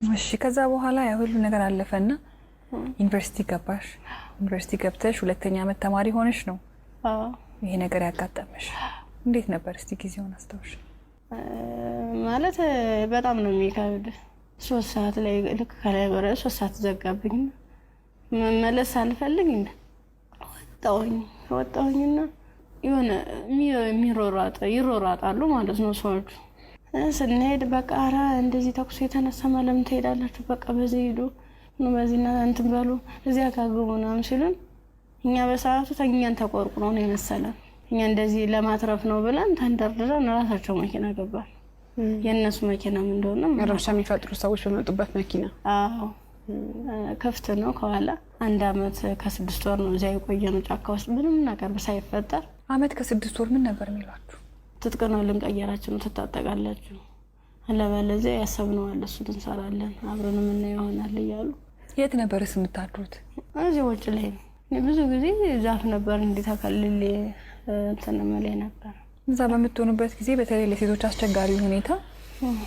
እሺ ከዛ በኋላ ያ ሁሉ ነገር አለፈና ዩኒቨርሲቲ ገባሽ። ዩኒቨርሲቲ ገብተሽ ሁለተኛ ዓመት ተማሪ ሆነሽ ነው ይሄ ነገር ያጋጠመሽ። እንዴት ነበር እስቲ ጊዜውን አስታውሽ? ማለት በጣም ነው የሚከብድ። 3 ሰዓት ላይ ልክ ከላይ ወረ 3 ሰዓት ዘጋብኝ። መመለስ አልፈልግ እንደ ወጣሁኝና የሆነ ይሮራጣሉ ማለት ነው ሰዎች። ስንሄድ በቃ አራ እንደዚህ ተኩስ የተነሳ ማለም ትሄዳላችሁ በቃ በዚህ ሄዱ ነው በዚህና እንትን በሉ እዚያ ካገቡና ሲሉን እኛ በሰዓቱ ተኛን ተቆርቁሮ ነው የመሰለን። እኛ እንደዚህ ለማትረፍ ነው ብለን ተንደርድረን ራሳቸው መኪና ገባን። የነሱ መኪና ምን እንደሆነ ረብሻ የሚፈጥሩ ሰዎች በመጡበት መኪና ከፍት ነው ከኋላ 1 አመት ከ6 ወር ነው እዚያ የቆየነው ጫካ ውስጥ ምንም ነገር ሳይፈጠር። አመት ከ6 ወር ምን ነበር የሚሏችሁ? ትጥቅ ነው ልንቀየራችሁ ነው ተጣጣቃላችሁ አለበለዚያ ያሰብነው አለ እሱ እንሰራለን አብረን ምን ይሆናል እያሉ። የት ነበርስ የምታድሩት? እዚህ ውጭ ላይ ነው። ብዙ ጊዜ ዛፍ ነበር እንዲታከልል ተነመለይ ነበር። እዛ በምትሆኑበት ጊዜ በተለይ ለሴቶች አስቸጋሪ ሁኔታ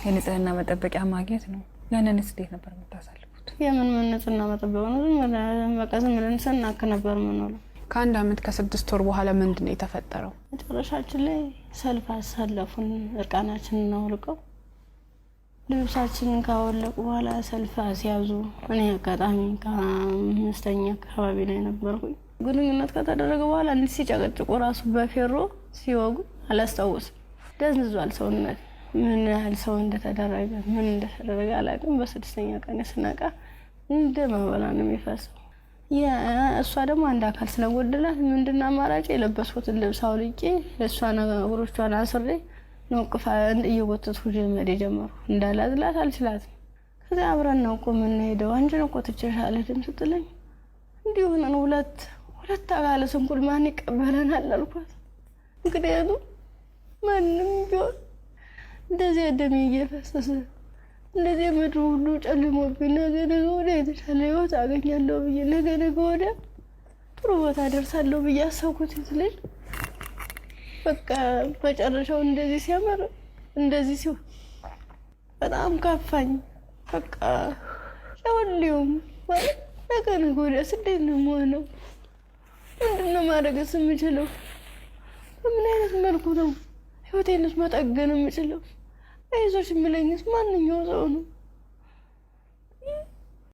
የንጽህና መጠበቂያ ማግኘት ነው። ያንንስ እንዴት ነበር የምታሳልፉት? የምን ንጽህና መጠበቂያ ነው መቀዘም ለንሰናክ ነበር ምንለው። ከ1 አመት ከ6 ወር በኋላ ምንድነው የተፈጠረው? መጨረሻችን ላይ ሰልፍ አሳለፉን። እርቃናችንን አውልቀው ልብሳችንን ካወለቁ በኋላ ሰልፍ አስያዙ። እኔ አጋጣሚ ከ5ኛ አካባቢ ላይ ነበርኩኝ። ግንኙነት ከተደረገ በኋላ እንዲህ ሲጨቀጭቁ ራሱ በፌሮ ሲወጉ አላስታውስም። ደንዝዟል ሰውነት። ምን ያህል ሰው እንደተደረገ ምን እንደተደረገ አላውቅም። በ6ኛ ቀን ስነቃ እንደ ማበላ ነው የሚፈሰው። እሷ ደግሞ አንድ አካል ስለጎደላት ምንድነው አማራጭ የለበስኩትን ልብስ አውልቄ እሷ ነገሮቿን አስሬ ነው ቅፋ እየወተቱ ጀመረ ጀመሩ። እንዳላዝላት አልችላትም። ከዛ አብረን ነው ቆመን ሄደው አንቺን እኮ ትችሻለህ ድምፅ ጥለኝ እንዲሁ ነው ሁለት አካል ስንኩል ማን ይቀበለናል አልኳት። ምክንያቱም ማንም ቢሆን እንደዚህ ደም እየፈሰሰ እንደዚህ ምድሩ ሁሉ ጨልሞብኝ ነገ ወዲያ የተሻለ ህይወት አገኛለሁ ብዬ ነገ ወዲያ ጥሩ ቦታ ደርሳለሁ ብዬ አሰብኩት ልጅ በቃ መጨረሻው እንደዚህ ሲያመር እንደዚህ ሲሆን በጣም ከፋኝ። በቃ ለሁሉም ማለት ነገ ወዲያ እንዴት ነው የምሆነው? ምንድነው ማድረግስ የምችለው? በምን አይነት መልኩ ነው ህይወቴንስ መጠገን የምችለው? አይዞሽ የሚለኝስ ማንኛው ሰው ነው?